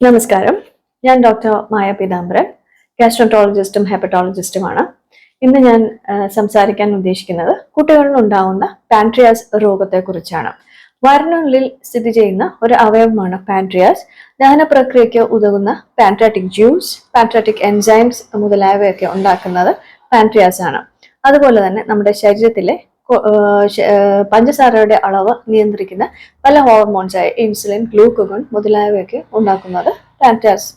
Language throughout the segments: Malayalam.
നമസ്കാരം, ഞാൻ ഡോക്ടർ മായ പീതാംബരൻ, ഗാസ്ട്രോന്ററോളജിസ്റ്റും ഹെപ്പറ്റോളജിസ്റ്റുമാണ്. ഇന്ന് ഞാൻ സംസാരിക്കാൻ ഉദ്ദേശിക്കുന്നത് കുട്ടികളിൽ ഉണ്ടാവുന്ന പാൻക്രിയാസ് രോഗത്തെക്കുറിച്ചാണ്. വയറിനുള്ളിൽ സ്ഥിതി ചെയ്യുന്ന ഒരു അവയവമാണ് പാൻക്രിയാസ്. ദഹന പ്രക്രിയയ്ക്ക് ഉതകുന്ന പാൻക്രിയാറ്റിക് ജ്യൂസ്, പാൻക്രിയാറ്റിക് എൻസൈംസ് മുതലായവയൊക്കെ ഉണ്ടാക്കുന്നത് പാൻക്രിയാസ് ആണ്. അതുപോലെ തന്നെ നമ്മുടെ ശരീരത്തിലെ പഞ്ചസാരയുടെ അളവ് നിയന്ത്രിക്കുന്ന പല ഹോർമോൺസായ ഇൻസുലിൻ, ഗ്ലൂക്കോഗൺ മുതലായവയൊക്കെ ഉണ്ടാക്കുന്നത് പാൻക്രിയാസ്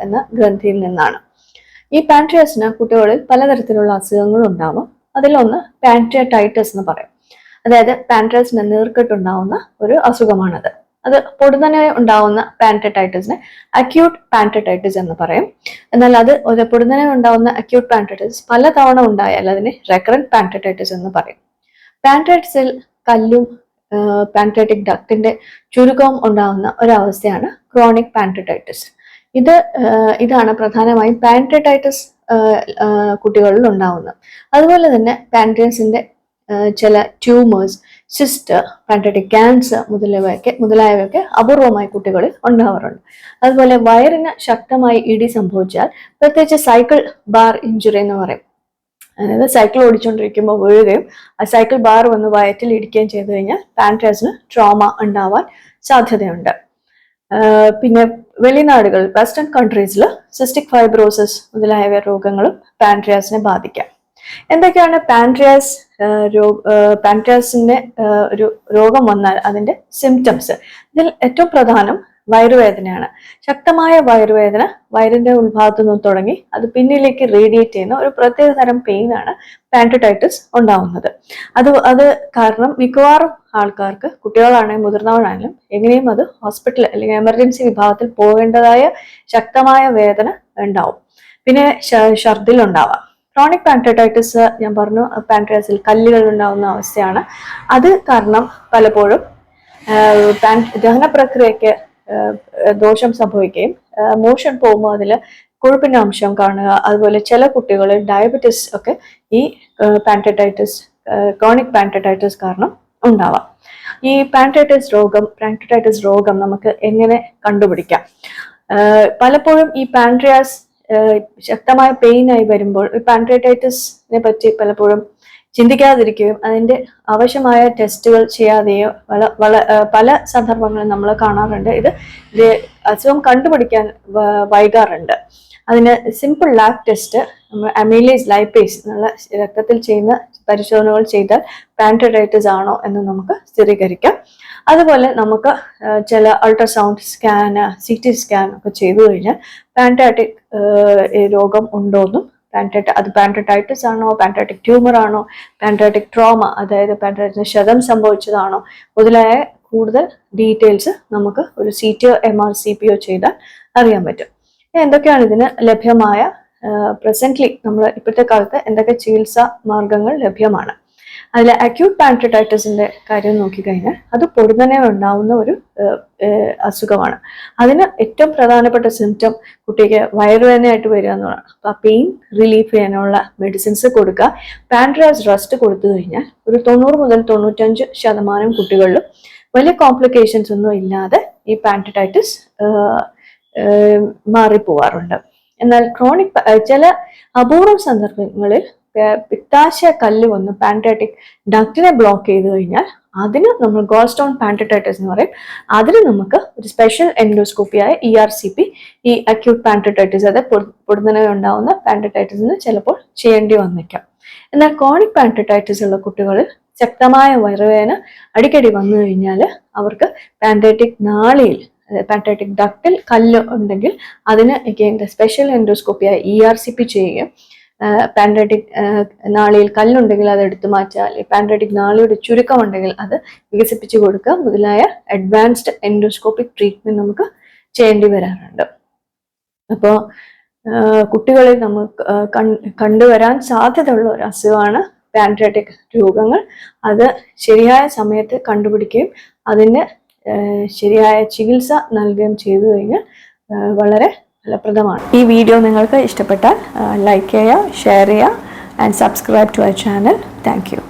എന്ന ഗ്രന്ഥിയിൽ നിന്നാണ്. ഈ പാൻക്രിയാസിന് കുട്ടികളിൽ പലതരത്തിലുള്ള അസുഖങ്ങൾ ഉണ്ടാവും. അതിലൊന്ന് പാൻക്രിയാറ്റൈറ്റിസ് എന്ന് പറയും. അതായത് പാൻക്രിയാസിന് നീർക്കെട്ടുണ്ടാവുന്ന ഒരു അസുഖമാണത്. അത് പൊടുന്നനെ ഉണ്ടാവുന്ന പാൻക്രിയാറ്റൈറ്റിസിനെ അക്യൂട്ട് പാൻക്രിയാറ്റൈറ്റിസ് എന്ന് പറയും. എന്നാൽ അത് ഒരു പൊടുന്നനെ ഉണ്ടാവുന്ന അക്യൂട്ട് പാൻക്രിയാറ്റൈറ്റിസ് പലതവണ ഉണ്ടായാൽ അതിനെ റെക്കറന്റ് പാൻക്രിയാറ്റൈറ്റിസ് എന്ന് പറയും. പാൻക്രിയാറ്റിസിൽ കല്ലും പാൻക്രിയാറ്റിക് ഡക്റ്റിന്റെ ചുരുക്കവും ഉണ്ടാകുന്ന ഒരവസ്ഥയാണ് ക്രോണിക് പാൻക്രിയാറ്റൈറ്റിസ്. ഇതാണ് പ്രധാനമായും പാൻക്രിയാറ്റൈറ്റിസ് കുട്ടികളിൽ ഉണ്ടാവുന്നത്. അതുപോലെ തന്നെ പാൻക്രിയാസിന്റെ ചില ട്യൂമേഴ്സ്, സിസ്റ്റ്, പാൻക്രിയാറ്റിക് ക്യാൻസർ മുതലായവയൊക്കെ അപൂർവമായി കുട്ടികളിൽ ഉണ്ടാവാറുണ്ട്. അതുപോലെ വയറിന് ശക്തമായി ഇടി സംഭവിച്ചാൽ, പ്രത്യേകിച്ച് സൈക്കിൾ ബാർ ഇഞ്ചുറി എന്ന് പറയും, അതായത് സൈക്കിൾ ഓടിച്ചുകൊണ്ടിരിക്കുമ്പോൾ വീഴുകയും ആ സൈക്കിൾ ബാർ വന്ന് വയറ്റിൽ ഇടിക്കുകയും ചെയ്തു കഴിഞ്ഞാൽ പാൻക്രിയാസിന് ട്രോമ ഉണ്ടാവാൻ സാധ്യതയുണ്ട്. പിന്നെ വെളിനാടുകൾ, വെസ്റ്റേൺ കൺട്രീസിൽ സിസ്റ്റിക് ഫൈബ്രോസിസ് മുതലായ രോഗങ്ങളും പാൻക്രിയാസിനെ ബാധിക്കാം. എന്തൊക്കെയാണ് പാൻക്രിയാസിന്റെ ഒരു രോഗം വന്നാൽ അതിന്റെ സിംറ്റംസ്? ഇതിൽ ഏറ്റവും പ്രധാനം വയറുവേദനയാണ്. ശക്തമായ വയറുവേദന വയറിന്റെ ഉൾഭാഗത്തു നിന്ന് തുടങ്ങി അത് പിന്നിലേക്ക് റേഡിയേറ്റ് ചെയ്യുന്ന ഒരു പ്രത്യേക തരം പെയിൻ ആണ് പാൻക്രിയാറ്റൈറ്റിസ് ഉണ്ടാവുന്നത്. അത് കാരണം മിക്കവാറും ആൾക്കാർക്ക്, കുട്ടികളാണെങ്കിലും മുതിർന്നവരാണെങ്കിലും, എങ്ങനെയും അത് ഹോസ്പിറ്റൽ അല്ലെങ്കിൽ എമർജൻസി വിഭാഗത്തിൽ പോകേണ്ടതായ ശക്തമായ വേദന ഉണ്ടാവും. പിന്നെ ഛർദിൽ ഉണ്ടാവാം. ക്രോണിക് പാൻക്രിയാറ്റൈറ്റിസ് ഞാൻ പറഞ്ഞു, പാൻക്രിയാസിൽ കല്ലുകൾ ഉണ്ടാവുന്ന അവസ്ഥയാണ്. അത് കാരണം പലപ്പോഴും ദഹന പ്രക്രിയയ്ക്ക് ദോഷം സംഭവിക്കുകയും മോഷൻ പോകുമ്പോൾ അതിൽ കൊഴുപ്പിന്റെ അംശം കാണുക, അതുപോലെ ചില കുട്ടികളിൽ ഡയബറ്റിസ് ഒക്കെ ഈ ക്രോണിക് പാൻക്രിയാറ്റൈറ്റിസ് കാരണം ഉണ്ടാവാം. ഈ പാൻക്രിയാറ്റൈറ്റിസ് രോഗം നമുക്ക് എങ്ങനെ കണ്ടുപിടിക്കാം? പലപ്പോഴും ഈ പാൻക്രിയാസ് ശക്തമായ പെയിൻ ആയി വരുമ്പോൾ പാൻക്രിയാറ്റൈറ്റിസിനെ പറ്റി പലപ്പോഴും ചിന്തിക്കാതിരിക്കുകയും അതിന്റെ ആവശ്യമായ ടെസ്റ്റുകൾ ചെയ്യാതെയോ പല സന്ദർഭങ്ങളിൽ നമ്മൾ കാണാറുണ്ട്. ഇത് അസുഖം കണ്ടുപിടിക്കാൻ വൈകാറുണ്ട്. അതിന് simple lab test, amylase lipase എന്നുള്ള രക്തത്തിൽ ചെയ്യുന്ന പരിശോധനകൾ ചെയ്താൽ പാൻക്രിയാറ്റൈറ്റിസ് ആണോ എന്ന് നമുക്ക് സ്ഥിരീകരിക്കാം. അതുപോലെ നമുക്ക് ചില അൾട്രാസൗണ്ട് സ്കാന്, CT സ്കാൻ ഒക്കെ ചെയ്തു കഴിഞ്ഞാൽ പാൻക്രിയാറ്റിക് രോഗം ഉണ്ടോയെന്നും, അത് പാൻക്രിയാറ്റൈറ്റിസ് ആണോ, പാൻക്രിയാറ്റിക് ട്യൂമർ ആണോ, പാൻക്രിയാറ്റിക് ട്രോമ അതായത് പാൻക്രിയാറ്റിന് ക്ഷതം സംഭവിച്ചതാണോ മുതലായ കൂടുതൽ ഡീറ്റെയിൽസ് നമുക്ക് ഒരു CTO MRCPO ചെയ്താൽ അറിയാൻ പറ്റും. എന്തൊക്കെയാണ് ഇതിന് ലഭ്യമായ പ്രസന്റ്ലി നമ്മൾ ഇപ്പോഴത്തെ കാലത്ത് എന്തൊക്കെ ചികിത്സാ മാർഗങ്ങൾ ലഭ്യമാണ്? അതിൽ അക്യൂട്ട് പാൻക്രിയാറ്റൈറ്റിസിന്റെ കാര്യം നോക്കിക്കഴിഞ്ഞാൽ അത് പൊടുന്നനെ ഉണ്ടാവുന്ന ഒരു അസുഖമാണ്. അതിന് ഏറ്റവും പ്രധാനപ്പെട്ട സിംറ്റം കുട്ടിക്ക് വയറുവേദനയായിട്ട് വരിക എന്നുള്ളതാണ്. അപ്പോൾ ആ പെയിൻ റിലീഫ് ചെയ്യാനുള്ള മെഡിസിൻസ് കൊടുക്കുക. പാൻക്രിയാസ് റെസ്റ്റ് കൊടുത്തു കഴിഞ്ഞാൽ ഒരു 90 മുതൽ 95% കുട്ടികളിലും വലിയ കോംപ്ലിക്കേഷൻസ് ഒന്നും ഇല്ലാതെ ഈ പാൻക്രിയാറ്റൈറ്റിസ് മാറിപ്പോവാറുണ്ട്. എന്നാൽ ചില അപൂർവ സന്ദർഭങ്ങളിൽ പിത്താശയ കല്ല് വന്ന് പാൻക്രിയാറ്റിക് ഡക്റ്റിനെ ബ്ലോക്ക് ചെയ്ത് കഴിഞ്ഞാൽ അതിന് നമ്മൾ ഗോൾ സ്റ്റോൺ പാൻക്രിയാറ്റൈറ്റിസ് എന്ന് പറയും. അതിന് നമുക്ക് ഒരു സ്പെഷ്യൽ എൻഡോസ്കോപ്പിയായ ERCP ഈ അക്യൂട്ട് പാൻക്രിയാറ്റൈറ്റിസ്, അതായത് പൊടുന്നനെ ഉണ്ടാവുന്ന പാൻക്രിയാറ്റൈറ്റിസിന് ചിലപ്പോൾ ചെയ്യേണ്ടി വന്നേക്കാം. എന്നാൽ ക്രോണിക് പാൻക്രിയാറ്റൈറ്റിസ് ഉള്ള കുട്ടികളിൽ ശക്തമായ വയറുവേദന അടിക്കടി വന്നു കഴിഞ്ഞാൽ അവർക്ക് പാൻക്രിയാറ്റിക് ഡക്റ്റിൽ കല്ല് ഉണ്ടെങ്കിൽ അതിന് സ്പെഷ്യൽ എൻഡോസ്കോപ്പിയായ ERCP ചെയ്യുകയും, പാൻക്രിയാറ്റിക് നാളിയിൽ കല്ലുണ്ടെങ്കിൽ അത് എടുത്തു മാറ്റാൽ, പാൻക്രിയാറ്റിക് നാളിയുടെ ചുരുക്കം ഉണ്ടെങ്കിൽ അത് വികസിപ്പിച്ചു കൊടുക്കുക മുതലായ അഡ്വാൻസ്ഡ് എൻഡോസ്കോപ്പിക് ട്രീറ്റ്മെന്റ് നമുക്ക് ചെയ്യേണ്ടി വരാറുണ്ട്. അപ്പോൾ കുട്ടികളിൽ നമുക്ക് കണ്ടുവരാൻ സാധ്യതയുള്ള ഒരു അസുഖമാണ് പാൻക്രിയാറ്റിക് രോഗങ്ങൾ. അത് ശരിയായ സമയത്ത് കണ്ടുപിടിക്കുകയും അതിന് ശരിയായ ചികിത്സ നൽകുകയും ചെയ്തു കഴിഞ്ഞാൽ വളരെ ഫലപ്രദമാണ്. ഈ വീഡിയോ നിങ്ങൾക്ക് ഇഷ്ടപ്പെട്ടാൽ ലൈക്ക് ചെയ്യുക, ഷെയർ ചെയ്യുക and subscribe to our channel. Thank U.